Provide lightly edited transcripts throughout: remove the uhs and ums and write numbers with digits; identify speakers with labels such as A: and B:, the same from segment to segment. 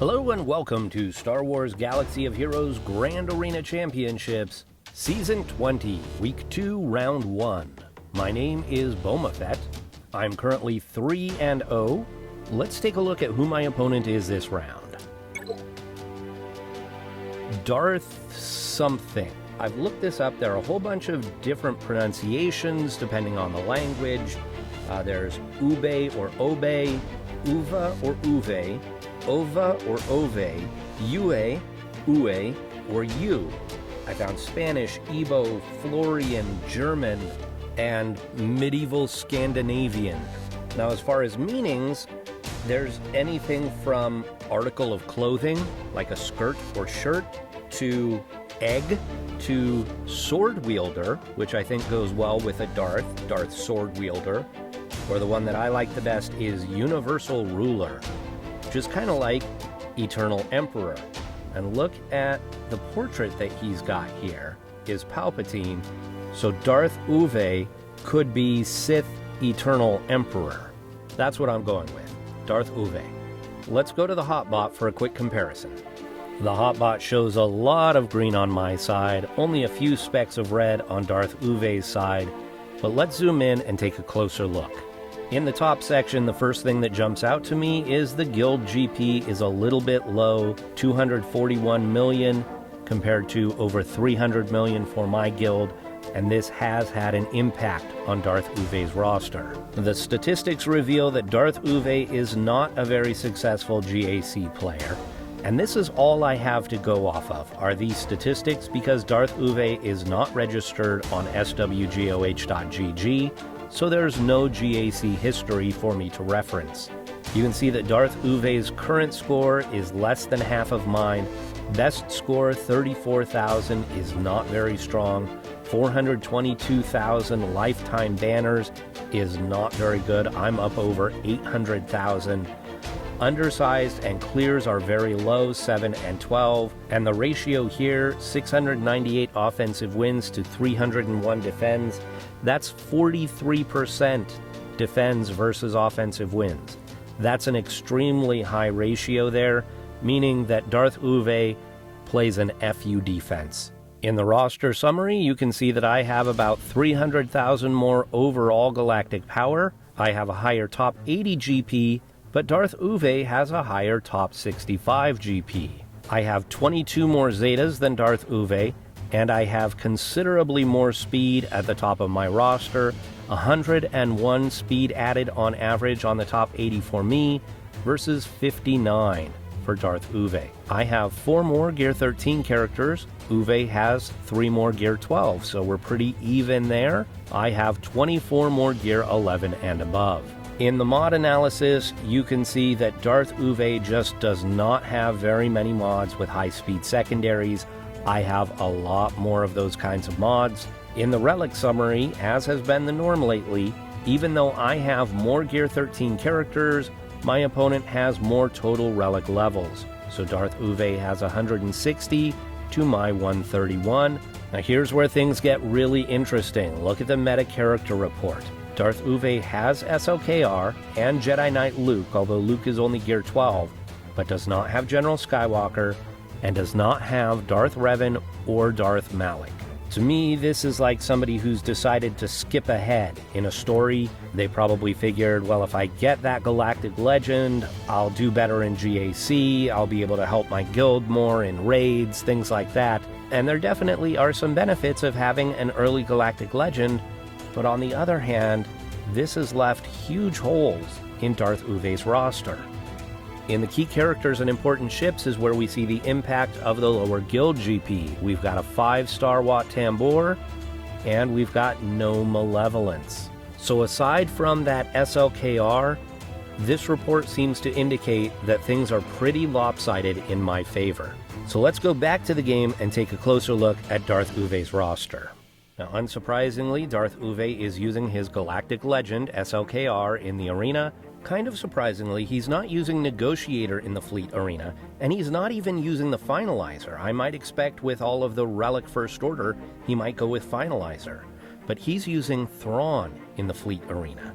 A: Hello and welcome to Star Wars Galaxy of Heroes Grand Arena Championships, Season 20, Week 2, Round 1. My name is Boma Fett. I'm currently 3-0. Let's take a look at who my opponent is this round. Darth something. I've looked this up. There are a whole bunch of different pronunciations depending on the language. There's Ube or Obe, Uva or Uve, Ova or Ove, Yue, Ue, or U. I found Spanish, Igbo, Florian, German, and medieval Scandinavian. Now, as far as meanings, there's anything from article of clothing, like a skirt or shirt, to egg, to sword wielder, which I think goes well with a Darth sword wielder, or the one that I like the best is universal ruler, which is kind of like eternal emperor. And look at the portrait that he's got here is Palpatine, so DarthUwe could be Sith eternal emperor. That's what I'm going with, DarthUwe. Let's go to the hotbot for a quick comparison. The hotbot shows a lot of green on my side, only a few specks of red on DarthUwe's side, but let's zoom in and take a closer look. In the top section, the first thing that jumps out to me is the guild GP is a little bit low, 241 million compared to over 300 million for my guild, and this has had an impact on DarthUwe's roster. The statistics reveal that DarthUwe is not a very successful GAC player, and this is all I have to go off of, are these statistics, because DarthUwe is not registered on SWGOH.GG, so there's no GAC history for me to reference. You can see that DarthUwe's current score is less than half of mine. Best score, 34,000, is not very strong. 422,000 lifetime banners is not very good. I'm up over 800,000. Undersized and clears are very low, 7 and 12. And the ratio here, 698 offensive wins to 301 defends. That's 43% defends versus offensive wins. That's an extremely high ratio there, meaning that DarthUwe plays an FU defense. In the roster summary, you can see that I have about 300,000 more overall galactic power. I have a higher top 80 GP, but DarthUwe has a higher top 65 GP. I have 22 more Zetas than DarthUwe, and I have considerably more speed at the top of my roster, 101 speed added on average on the top 80 for me, versus 59 for DarthUwe. I have 4 more Gear 13 characters. Uwe has 3 more Gear 12, so we're pretty even there. I have 24 more Gear 11 and above. In the mod analysis, you can see that DarthUwe just does not have very many mods with high-speed secondaries. I have a lot more of those kinds of mods. In the relic summary, as has been the norm lately, even though I have more Gear 13 characters, my opponent has more total relic levels. So DarthUwe has 160 to my 131. Now here's where things get really interesting. Look at the meta character report. DarthUwe has SLKR and Jedi Knight Luke, although Luke is only Gear 12, but does not have General Skywalker, and does not have Darth Revan or Darth Malak. To me, this is like somebody who's decided to skip ahead in a story. They probably figured, well, if I get that Galactic Legend, I'll do better in GAC, I'll be able to help my guild more in raids, things like that. And there definitely are some benefits of having an early Galactic Legend, but on the other hand, this has left huge holes in DarthUwe's roster. In the key characters and important ships is where we see the impact of the lower guild GP. We've got a 5-star Wat Tambor, and we've got no Malevolence. So aside from that SLKR, this report seems to indicate that things are pretty lopsided in my favor. So let's go back to the game and take a closer look at DarthUwe's roster. Now, unsurprisingly, DarthUwe is using his Galactic Legend, SLKR, in the arena. Kind of surprisingly, he's not using Negotiator in the Fleet Arena, and he's not even using the Finalizer. I might expect with all of the Relic First Order, he might go with Finalizer. But he's using Thrawn in the Fleet Arena.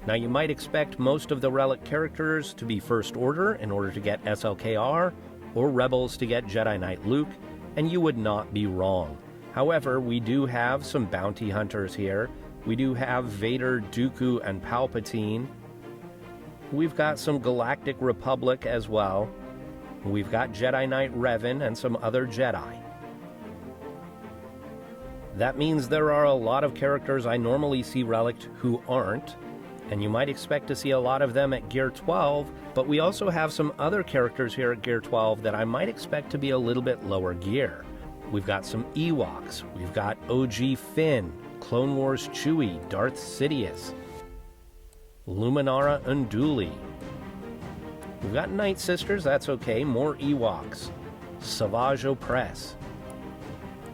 A: Now you might expect most of the Relic characters to be First Order in order to get SLKR, or Rebels to get Jedi Knight Luke, and you would not be wrong. However, we do have some bounty hunters here. We do have Vader, Dooku, and Palpatine. We've got some Galactic Republic as well. We've got Jedi Knight Revan and some other Jedi. That means there are a lot of characters I normally see relicked who aren't, and you might expect to see a lot of them at Gear 12, but we also have some other characters here at Gear 12 that I might expect to be a little bit lower gear. We've got some Ewoks, we've got OG Finn, Clone Wars Chewie, Darth Sidious, Luminara Unduli. We've got Night Sisters, that's okay, more Ewoks, Savage Opress.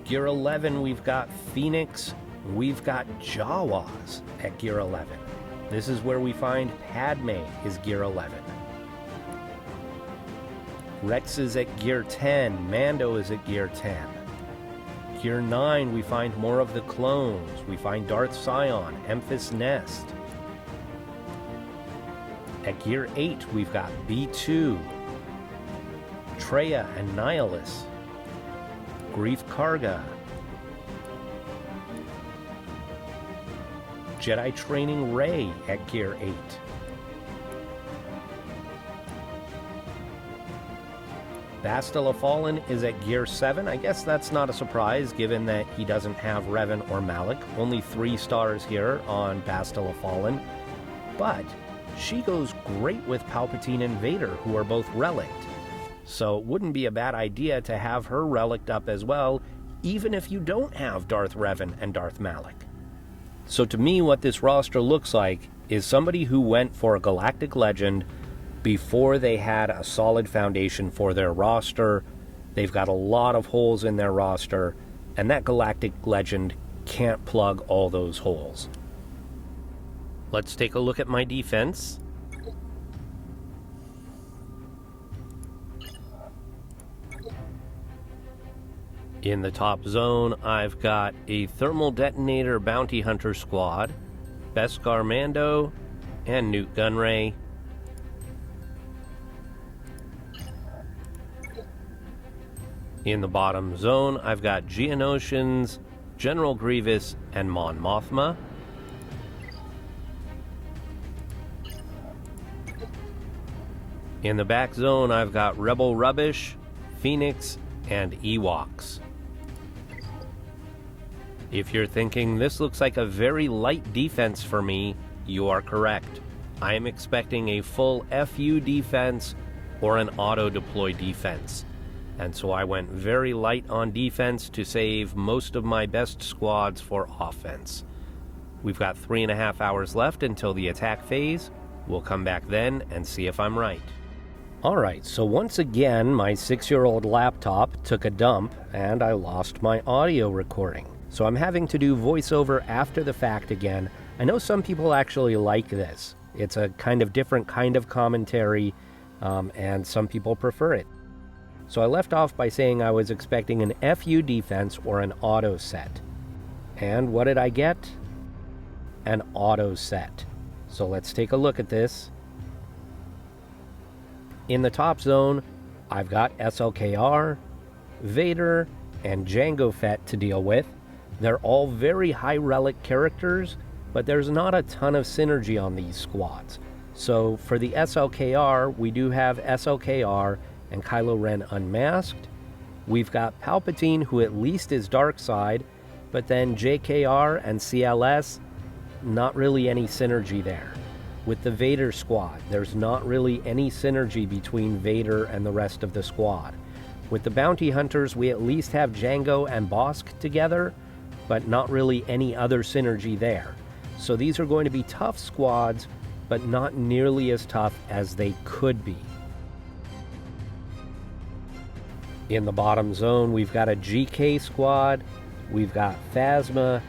A: Gear 11, we've got Phoenix, we've got Jawas at Gear 11. This is where we find Padme is Gear 11. Rex is at Gear 10, Mando is at Gear 10. Gear 9, we find more of the clones. We find Darth Sion, Emphas Nest. At Gear 8, we've got B2, Traya and Nihilus, Greef Karga, Jedi Training Rey at Gear 8. Bastila Fallen is at Gear 7. I guess that's not a surprise given that he doesn't have Revan or Malak. Only 3 stars here on Bastila Fallen. But she goes great with Palpatine and Vader, who are both relicked. So it wouldn't be a bad idea to have her relicked up as well, even if you don't have Darth Revan and Darth Malak. So to me, what this roster looks like is somebody who went for a Galactic Legend before they had a solid foundation for their roster. They've got a lot of holes in their roster, and that Galactic Legend can't plug all those holes. Let's take a look at my defense. In the top zone, I've got a Thermal Detonator Bounty Hunter Squad, Beskar Mando, and Newt Gunray. In the bottom zone, I've got Geonosians, General Grievous, and Mon Mothma. In the back zone, I've got Rebel Rubbish, Phoenix, and Ewoks. If you're thinking this looks like a very light defense for me, you are correct. I am expecting a full FU defense or an auto-deploy defense. And so I went very light on defense to save most of my best squads for offense. We've got 3.5 hours left until the attack phase. We'll come back then and see if I'm right. Alright, so once again, my 6-year-old laptop took a dump and I lost my audio recording. So I'm having to do voiceover after the fact again. I know some people actually like this. It's a kind of different kind of commentary, and some people prefer it. So I left off by saying I was expecting an FU defense or an auto set. And what did I get? An auto set. So let's take a look at this. In the top zone, I've got SLKR, Vader, and Jango Fett to deal with. They're all very high relic characters, but there's not a ton of synergy on these squads. So for the SLKR, we do have SLKR and Kylo Ren unmasked. We've got Palpatine, who at least is dark side, but then JKR and CLS, not really any synergy there. With the Vader squad, there's not really any synergy between Vader and the rest of the squad. With the Bounty Hunters, we at least have Jango and Bosk together, but not really any other synergy there. So these are going to be tough squads, but not nearly as tough as they could be. In the bottom zone, we've got a GK squad, we've got Phasma.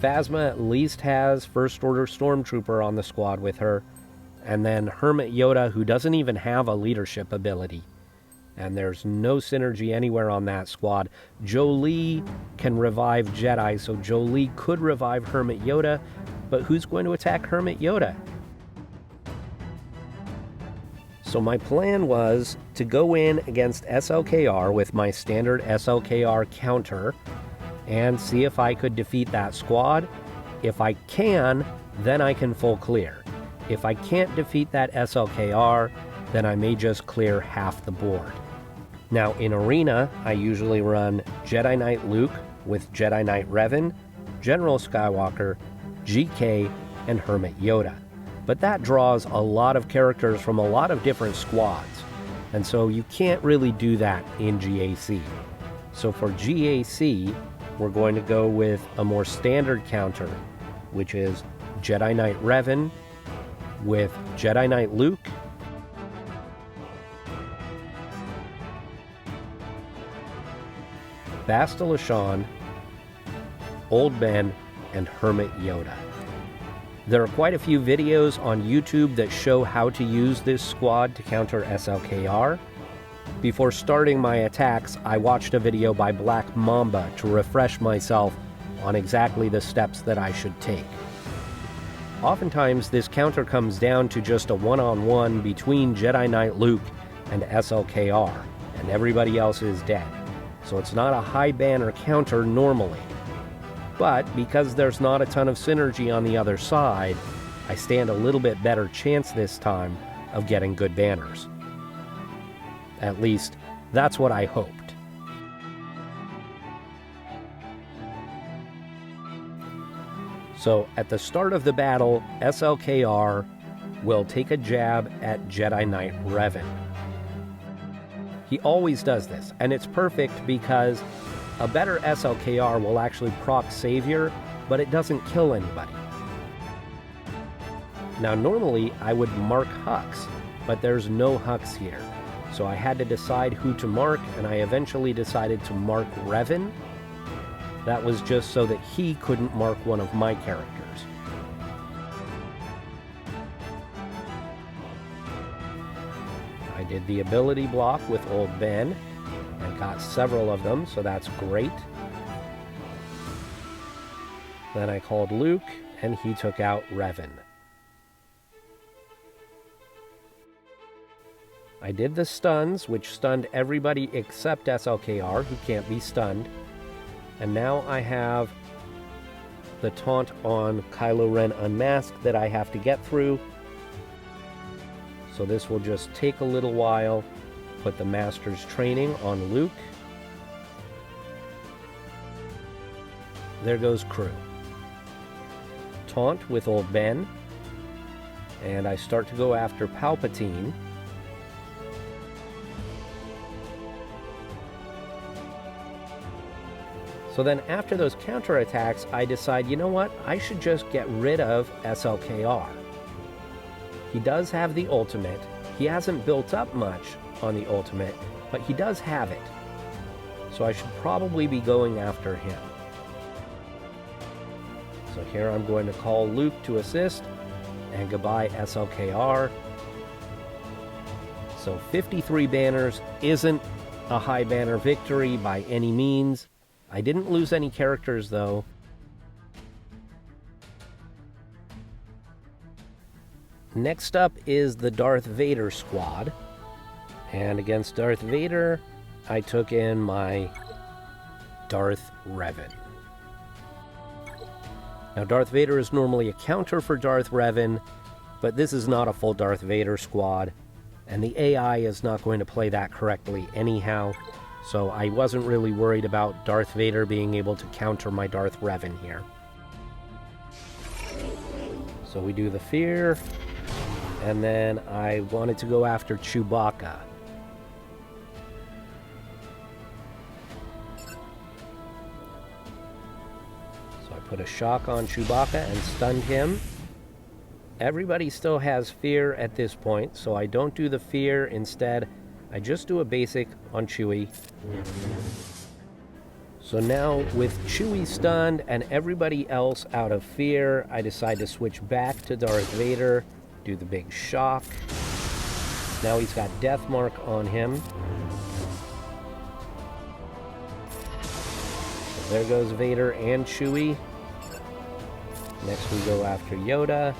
A: Phasma at least has First Order Stormtrooper on the squad with her, and then Hermit Yoda, who doesn't even have a leadership ability. And there's no synergy anywhere on that squad. Jolee can revive Jedi, so Jolee could revive Hermit Yoda, but who's going to attack Hermit Yoda? So my plan was to go in against SLKR with my standard SLKR counter and see if I could defeat that squad. If I can, then I can full clear. If I can't defeat that SLKR, then I may just clear half the board. Now in Arena, I usually run Jedi Knight Luke with Jedi Knight Revan, General Skywalker, GK, and Hermit Yoda. But that draws a lot of characters from a lot of different squads, and so you can't really do that in GAC. So for GAC, we're going to go with a more standard counter, which is Jedi Knight Revan with Jedi Knight Luke, Bastila Shan, Old Ben, and Hermit Yoda. There are quite a few videos on YouTube that show how to use this squad to counter SLKR. Before starting my attacks, I watched a video by Black Mamba to refresh myself on exactly the steps that I should take. Oftentimes, this counter comes down to just a one-on-one between Jedi Knight Luke and SLKR, and everybody else is dead. So it's not a high banner counter normally. But because there's not a ton of synergy on the other side, I stand a little bit better chance this time of getting good banners. At least, that's what I hoped. So, at the start of the battle, SLKR will take a jab at Jedi Knight Revan. He always does this, and it's perfect because a better SLKR will actually proc Savior, but it doesn't kill anybody. Now, normally I would mark Hux, but there's no Hux here. So I had to decide who to mark, and I eventually decided to mark Revan. That was just so that he couldn't mark one of my characters. I did the ability block with Old Ben, and got several of them, so that's great. Then I called Luke, and he took out Revan. I did the stuns, which stunned everybody except SLKR, who can't be stunned. And now I have the taunt on Kylo Ren Unmasked that I have to get through. So this will just take a little while. Put the Master's Training on Luke. There goes Crew. Taunt with Old Ben. And I start to go after Palpatine. So then after those counterattacks, I decide, you know what? I should just get rid of SLKR. He does have the ultimate. He hasn't built up much on the ultimate, but he does have it. So I should probably be going after him. So here I'm going to call Luke to assist, and goodbye SLKR. So 53 banners isn't a high banner victory by any means. I didn't lose any characters though. Next up is the Darth Vader squad. And against Darth Vader, I took in my Darth Revan. Now Darth Vader is normally a counter for Darth Revan, but this is not a full Darth Vader squad, and the AI is not going to play that correctly anyhow. So I wasn't really worried about Darth Vader being able to counter my Darth Revan here. So we do the fear, and then I wanted to go after Chewbacca. So I put a shock on Chewbacca and stunned him. Everybody still has fear at this point, so I don't do the fear. Instead, I just do a basic on Chewie. So now, with Chewie stunned and everybody else out of fear, I decide to switch back to Darth Vader, do the big shock. Now he's got Death Mark on him. So there goes Vader and Chewie. Next we go after Yoda.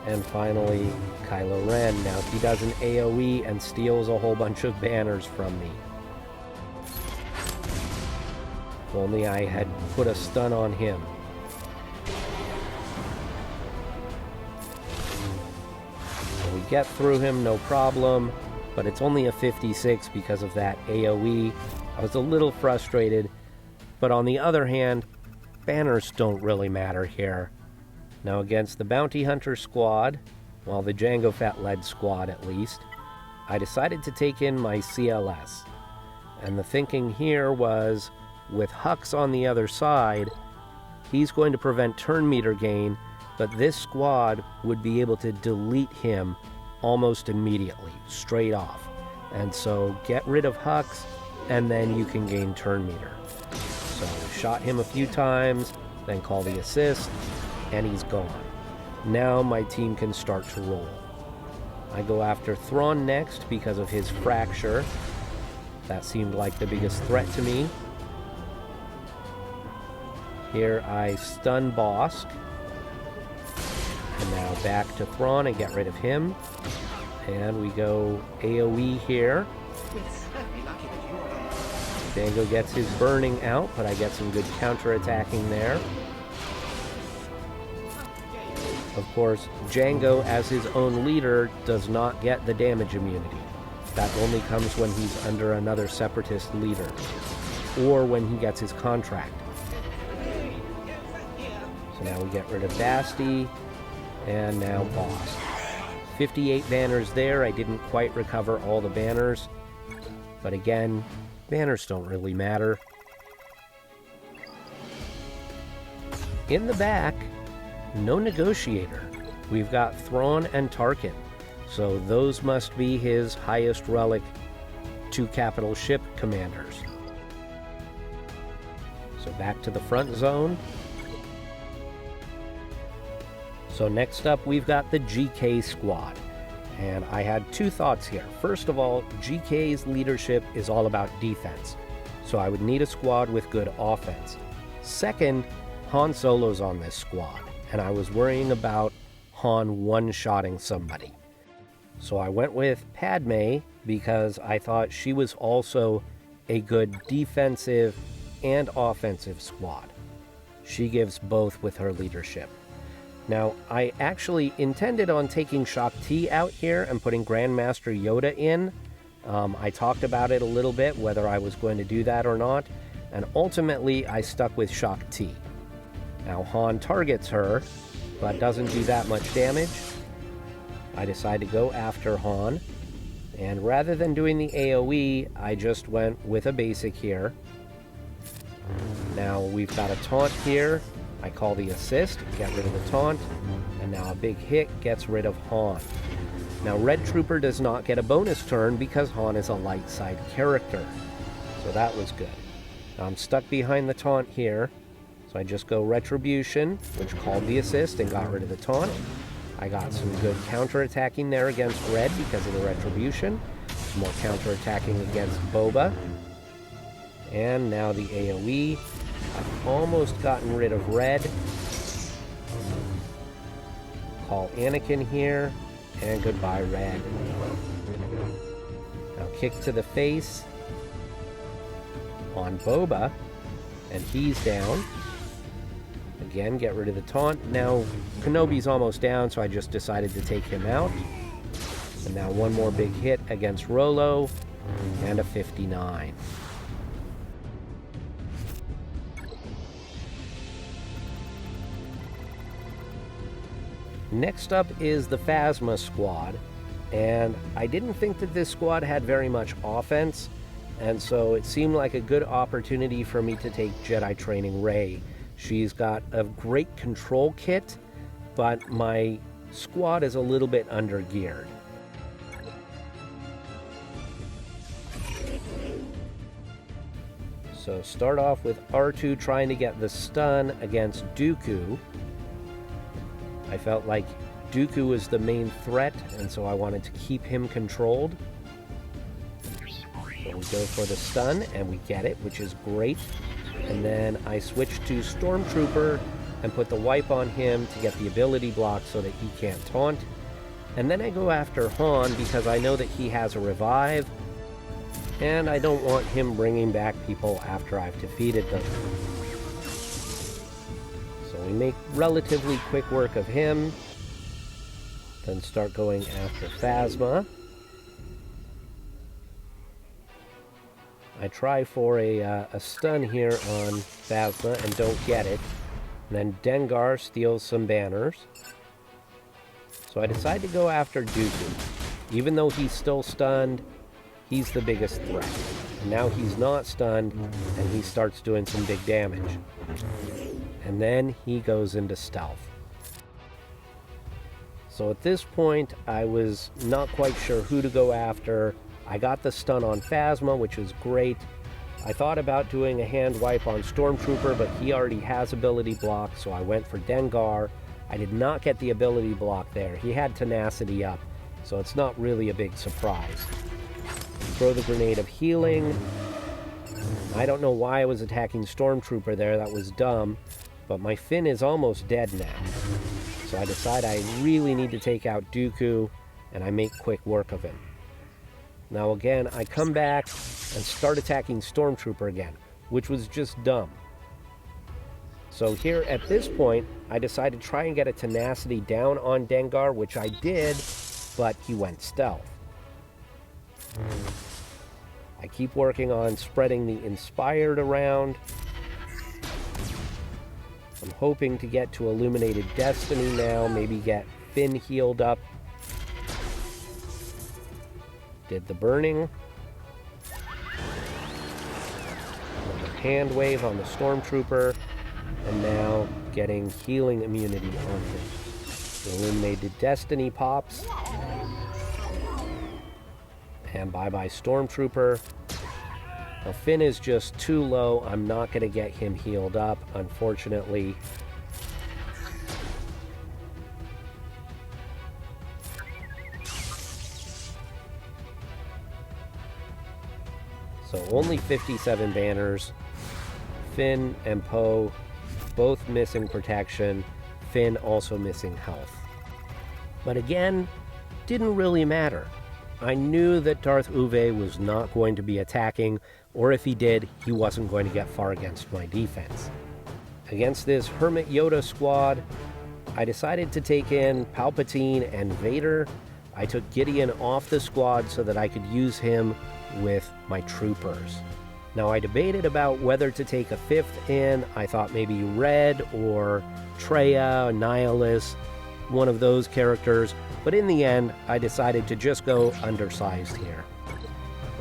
A: And finally, Kylo Ren. Now he does an AoE and steals a whole bunch of banners from me. If only I had put a stun on him. So we get through him, no problem, but it's only a 56 because of that AoE. I was a little frustrated, but on the other hand, banners don't really matter here. Now against the Bounty Hunter squad, well, the Jango Fett-led squad at least, I decided to take in my CLS. And the thinking here was, with Hux on the other side, he's going to prevent turn meter gain, but this squad would be able to delete him almost immediately, straight off. And so get rid of Hux, and then you can gain turn meter. So shot him a few times, then call the assist, and he's gone. Now my team can start to roll. I go after Thrawn next because of his fracture. That seemed like the biggest threat to me. Here I stun Bosk. And now back to Thrawn and get rid of him. And we go AoE here. Jango gets his burning out, but I get some good counter-attacking there. Of course, Jango, as his own leader, does not get the damage immunity. That only comes when he's under another Separatist leader, or when he gets his contract. So now we get rid of Basti, and now Boss. 58 banners there. I didn't quite recover all the banners, but again, banners don't really matter. In the back, no negotiator. We've got Thrawn and Tarkin, so those must be his highest relic 2 capital ship commanders. So back to the front zone. So next up we've got the GK squad, and I had 2 thoughts here. First of all, GK's leadership is all about defense, so I would need a squad with good offense. Second, Han Solo's on this squad, and I was worrying about Han one-shotting somebody. So I went with Padme because I thought she was also a good defensive and offensive squad. She gives both with her leadership. Now, I actually intended on taking Shaak Ti out here and putting Grandmaster Yoda in. I talked about it a little bit, whether I was going to do that or not, and ultimately I stuck with Shaak Ti. Now, Han targets her, but doesn't do that much damage. I decided to go after Han, and rather than doing the AoE, I just went with a basic here. Now we've got a taunt here. I call the assist, get rid of the taunt, and now a big hit gets rid of Han. Now Red Trooper does not get a bonus turn because Han is a light side character, so that was good. Now I'm stuck behind the taunt here, so I just go Retribution, which called the assist and got rid of the taunt. I got some good counterattacking there against Red because of the Retribution. Some more counterattacking against Boba. And now the AoE. I've almost gotten rid of Red. Call Anakin here. And goodbye, Red. Now kick to the face on Boba. And he's down. Again, get rid of the taunt. Now, Kenobi's almost down, so I just decided to take him out. And now one more big hit against Rolo, and a 59. Next up is the Phasma Squad, and I didn't think that this squad had very much offense, and so it seemed like a good opportunity for me to take Jedi Training Rey. She's got a great control kit, but my squad is a little bit under-geared. So start off with R2 trying to get the stun against Dooku. I felt like Dooku was the main threat, and so I wanted to keep him controlled. So we go for the stun, and we get it, which is great. And then I switch to Stormtrooper and put the wipe on him to get the ability block so that he can't taunt. And then I go after Han because I know that he has a revive, and I don't want him bringing back people after I've defeated them. So we make relatively quick work of him, then start going after Phasma. I try for a stun here on Phasma and don't get it. And then Dengar steals some banners. So I decide to go after Dooku. Even though he's still stunned, he's the biggest threat. And now he's not stunned, and he starts doing some big damage. And then he goes into stealth. So at this point, I was not quite sure who to go after. I got the stun on Phasma, which was great. I thought about doing a hand wipe on Stormtrooper, but he already has ability block, so I went for Dengar. I did not get the ability block there. He had tenacity up, so it's not really a big surprise. Throw the grenade of healing. I don't know why I was attacking Stormtrooper there. That was dumb, but my Finn is almost dead now. So I decide I really need to take out Dooku, and I make quick work of him. Now again, I come back and start attacking Stormtrooper again, which was just dumb. So here at this point, I decided to try and get a tenacity down on Dengar, which I did, but he went stealth. I keep working on spreading the Inspired around. I'm hoping to get to Illuminated Destiny now, maybe get Finn healed up. Did the burning. Another hand wave on the Stormtrooper, and now getting healing immunity on him. The Illuminated Destiny pops. And bye-bye Stormtrooper. Now Finn is just too low. I'm not going to get him healed up, unfortunately. So only 57 banners. Finn and Poe both missing protection. Finn also missing health. But again, didn't really matter. I knew that DarthUwe was not going to be attacking, or if he did, he wasn't going to get far against my defense. Against this Hermit Yoda squad, I decided to take in Palpatine and Vader. I took Gideon off the squad so that I could use him with my troopers. Now I debated about whether to take a fifth in. I thought maybe Red or Traya, Nihilus, one of those characters, but in the end I decided to just go undersized here.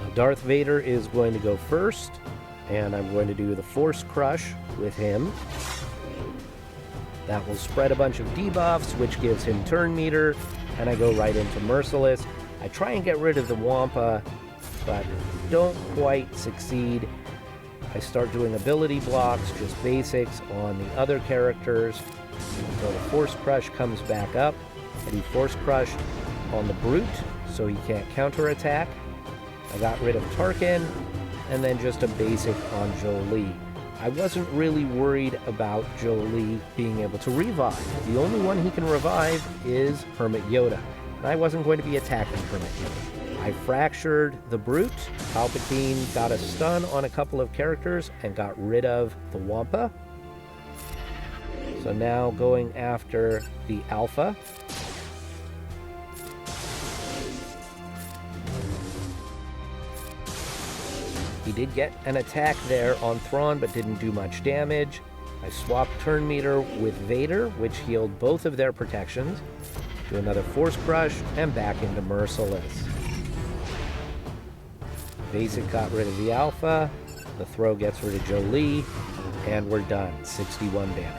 A: Now Darth Vader is going to go first, and I'm going to do the Force Crush with him. That will spread a bunch of debuffs, which gives him turn meter, and I go right into Merciless. I try and get rid of the Wampa, but don't quite succeed. I start doing ability blocks, just basics, on the other characters. So the Force Crush comes back up. I do Force Crush on the Brute, so he can't counterattack. I got rid of Tarkin, and then just a basic on Jolee. I wasn't really worried about Jolee being able to revive. The only one he can revive is Hermit Yoda, and I wasn't going to be attacking Hermit Yoda. I fractured the Brute. Palpatine got a stun on a couple of characters and got rid of the Wampa. So now going after the Alpha. He did get an attack there on Thrawn, but didn't do much damage. I swapped turn meter with Vader, which healed both of their protections. Do another Force Crush, and back into Merciless. Basic got rid of the Alpha. The throw gets rid of Jolee, and we're done. 61 banners.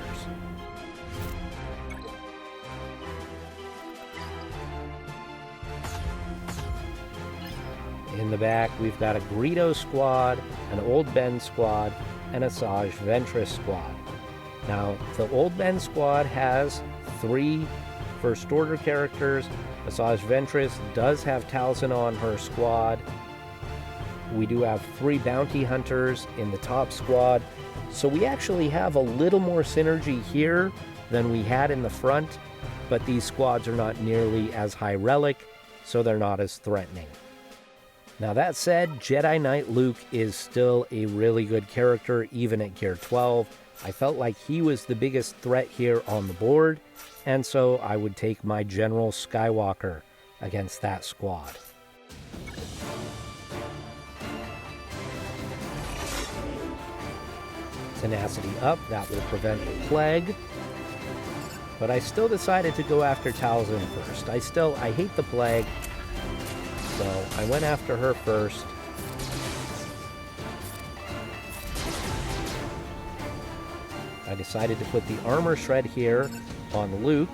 A: In the back, we've got a Greedo squad, an Old Ben squad, and a Asajj Ventress squad. Now, the Old Ben squad has 3 First Order characters. Asajj Ventress does have Talzin on her squad. We do have 3 bounty hunters in the top squad, So we actually have a little more synergy here than we had in the front, but these squads are not nearly as high relic, so they're not as threatening. Now that said, Jedi Knight Luke is still a really good character even at Gear 12. I felt like he was the biggest threat here on the board, and so I would take my General Skywalker against that squad. Tenacity up, that will prevent the plague. But I still decided to go after Talzin first. I hate the plague, so I went after her first. I decided to put the armor shred here on Luke,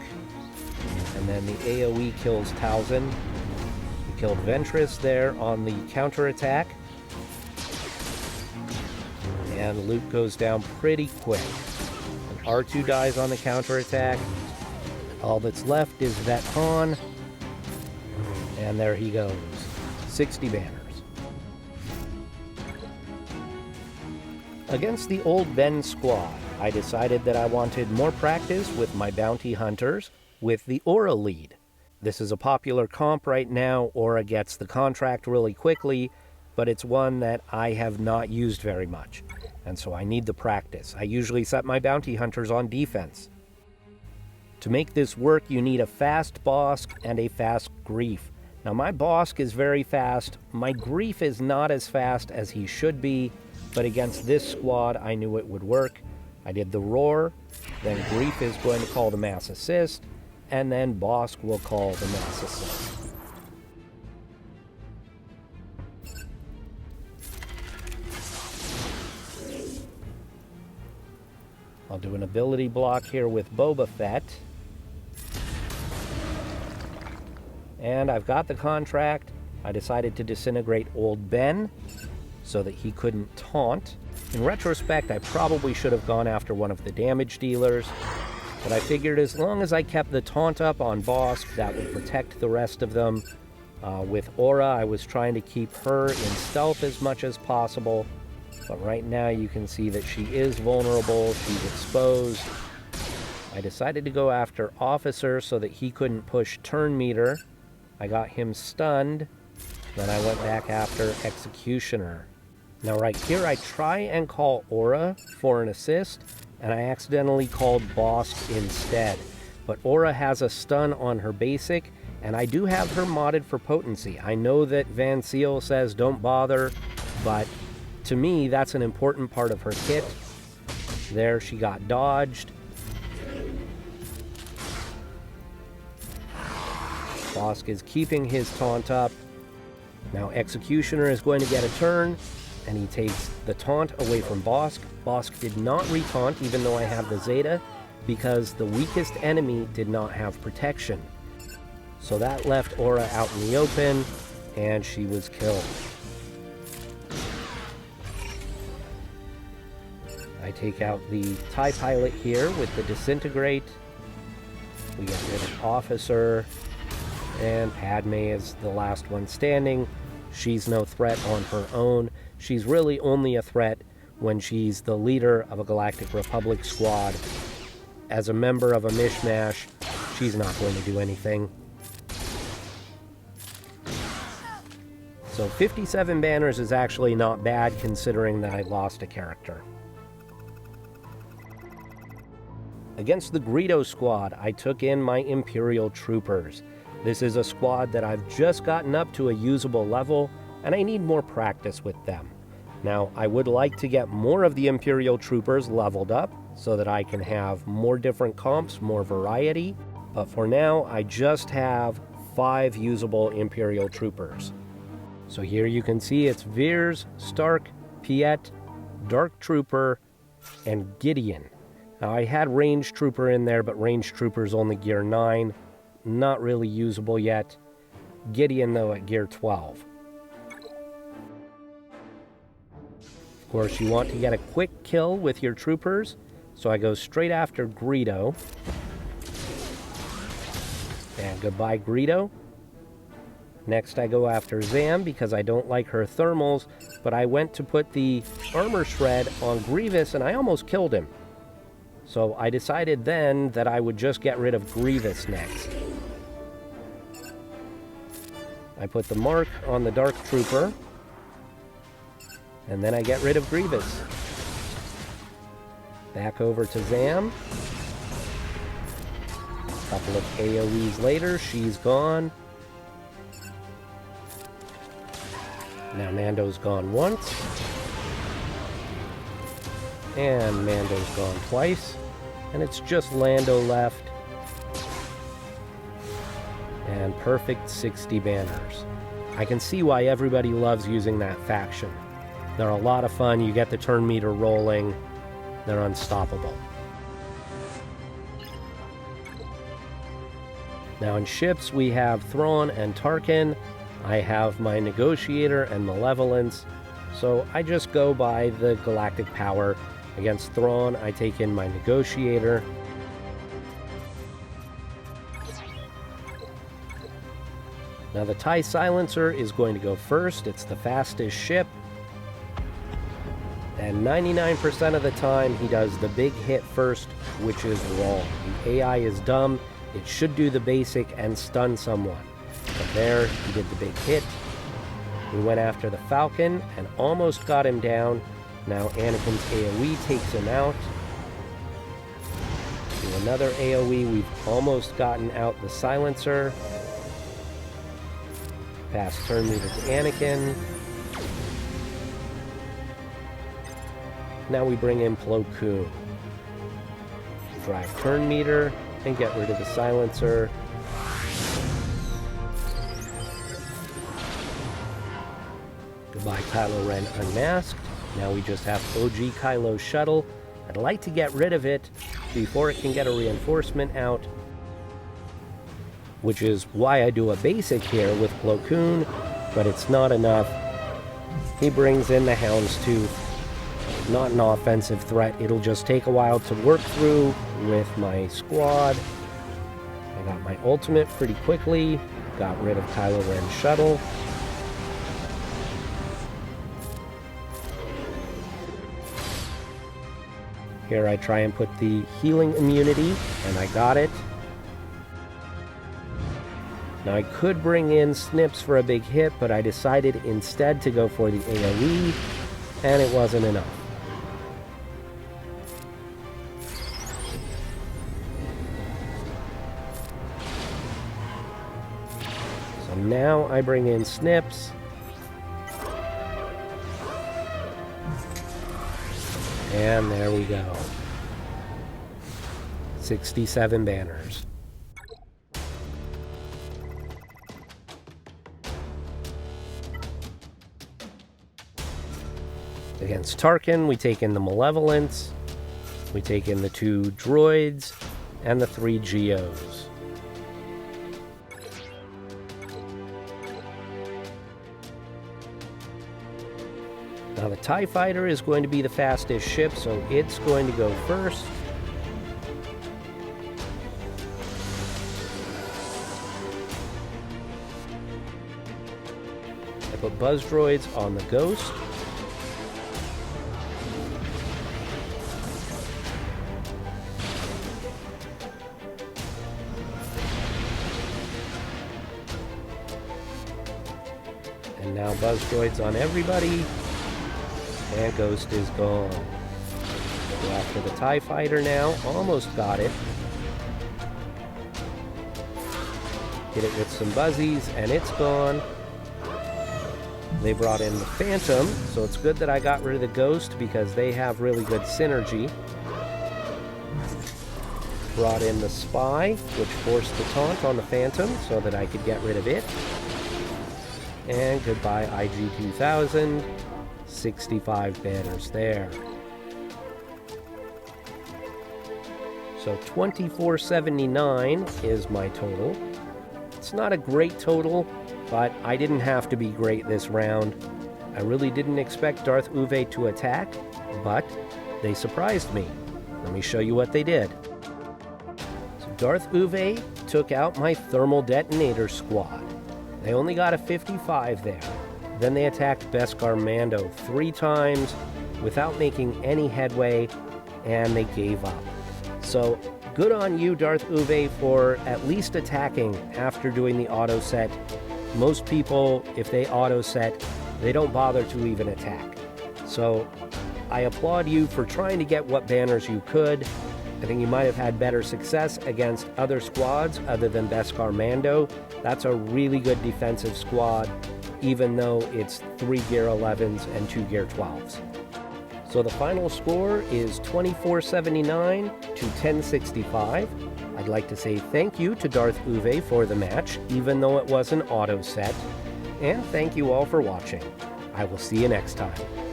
A: and then the AoE kills Talzin. We killed Ventress there on the counterattack, and Luke goes down pretty quick. And R2 dies on the counterattack. All that's left is Vet Han, and there he goes. 60 banners. Against the old Ben squad, I decided that I wanted more practice with my bounty hunters with the Aura lead. This is a popular comp right now. Aura gets the contract really quickly, but it's one that I have not used very much, and so I need the practice. I usually set my bounty hunters on defense. To make this work, you need a fast Bosk and a fast Grief. Now my Bosk is very fast, my Grief is not as fast as he should be, but against this squad I knew it would work. I did the Roar, then Grief is going to call the Mass Assist, and then Bosk will call the Mass Assist. I'll do an ability block here with Boma Fett. And I've got the contract. I decided to disintegrate old Ben so that he couldn't taunt. In retrospect, I probably should have gone after one of the damage dealers, but I figured as long as I kept the taunt up on Bosk, that would protect the rest of them. With Aura, I was trying to keep her in stealth as much as possible, but right now you can see that she is vulnerable, she's exposed. I decided to go after Officer so that he couldn't push Turn Meter. I got him stunned, then I went back after Executioner. Now right here I try and call Aura for an assist, and I accidentally called Bosk instead. But Aura has a stun on her basic, and I do have her modded for potency. I know that Van Seal says don't bother, but to me that's an important part of her kit. There, she got dodged. Bosk is keeping his taunt up. Now Executioner is going to get a turn, and he takes the taunt away from Bosk. Bosk did not retaunt even though I have the Zeta, because the weakest enemy did not have protection. So that left Aura out in the open, and she was killed. I take out the TIE Pilot here with the Disintegrate. We get rid of Officer, and Padme is the last one standing. She's no threat on her own. She's really only a threat when she's the leader of a Galactic Republic squad. As a member of a mishmash, she's not going to do anything. So 57 banners is actually not bad considering that I lost a character. Against the Greedo squad, I took in my Imperial Troopers. This is a squad that I've just gotten up to a usable level, and I need more practice with them. Now, I would like to get more of the Imperial Troopers leveled up so that I can have more different comps, more variety, but for now, I just have 5 usable Imperial Troopers. So here you can see it's Veers, Stark, Piet, Dark Trooper, and Gideon. Now, I had Range Trooper in there, but Range Trooper's only Gear 9. Not really usable yet. Gideon, though, at Gear 12. Of course, you want to get a quick kill with your troopers, so I go straight after Greedo. And goodbye, Greedo. Next I go after Zam because I don't like her thermals, but I went to put the armor shred on Grievous and I almost killed him. So I decided then that I would just get rid of Grievous next. I put the mark on the Dark Trooper, and then I get rid of Grievous. Back over to Zam. A couple of AoEs later, she's gone. Now Mando's gone once. And Mando's gone twice. And it's just Lando left. And perfect 60 banners. I can see why everybody loves using that faction. They're a lot of fun. You get the turn meter rolling. They're unstoppable. Now in ships we have Thrawn and Tarkin. I have my Negotiator and Malevolence. So I just go by the galactic power. Against Thrawn, I take in my Negotiator. Now the TIE Silencer is going to go first. It's the fastest ship. And 99% of the time, he does the big hit first, which is wrong. The AI is dumb. It should do the basic and stun someone. But there, he did the big hit. We went after the Falcon and almost got him down. Now Anakin's AoE takes him out. Do another AoE. We've almost gotten out the Silencer. Pass turn meter to Anakin. Now we bring in Plo Koon. Drive turn meter and get rid of the Silencer. Goodbye Kylo Ren unmasked. Now we just have OG Kylo's shuttle. I'd like to get rid of it before it can get a reinforcement out, which is why I do a basic here with Plo Koon, but it's not enough. He brings in the Houndstooth. Not an offensive threat. It'll just take a while to work through with my squad. I got my ultimate pretty quickly. Got rid of Kylo Ren's shuttle. Here I try and put the healing immunity, and I got it. Now I could bring in Snips for a big hit, but I decided instead to go for the AoE, and it wasn't enough. So now I bring in Snips. And there we go. 67 banners. Against Tarkin, we take in the Malevolence, we take in the 2 droids, and the 3 GOs. Now the TIE Fighter is going to be the fastest ship, so it's going to go first. I put Buzz Droids on the Ghost. And now Buzz Droids on everybody. And Ghost is gone. Go after the TIE Fighter now. Almost got it. Hit it with some Buzzies, and it's gone. They brought in the Phantom, so it's good that I got rid of the Ghost because they have really good synergy. Brought in the Spy, which forced the taunt on the Phantom so that I could get rid of it. And goodbye IG-2000. 65 banners there. So 2479 is my total. It's not a great total, but I didn't have to be great this round. I really didn't expect DarthUwe to attack, but they surprised me. Let me show you what they did. So DarthUwe took out my thermal detonator squad. They only got a 55 there. Then they attacked Beskar Mando 3 times without making any headway, and they gave up. So good on you, DarthUwe, for at least attacking after doing the auto set. Most people, if they auto set, they don't bother to even attack. So I applaud you for trying to get what banners you could. I think you might have had better success against other squads other than Beskar Mando. That's a really good defensive squad, even though it's 3 Gear 11s and 2 Gear 12s. So the final score is 2479 to 1065. I'd like to say thank you to DarthUwe for the match, even though it was an auto set. And thank you all for watching. I will see you next time.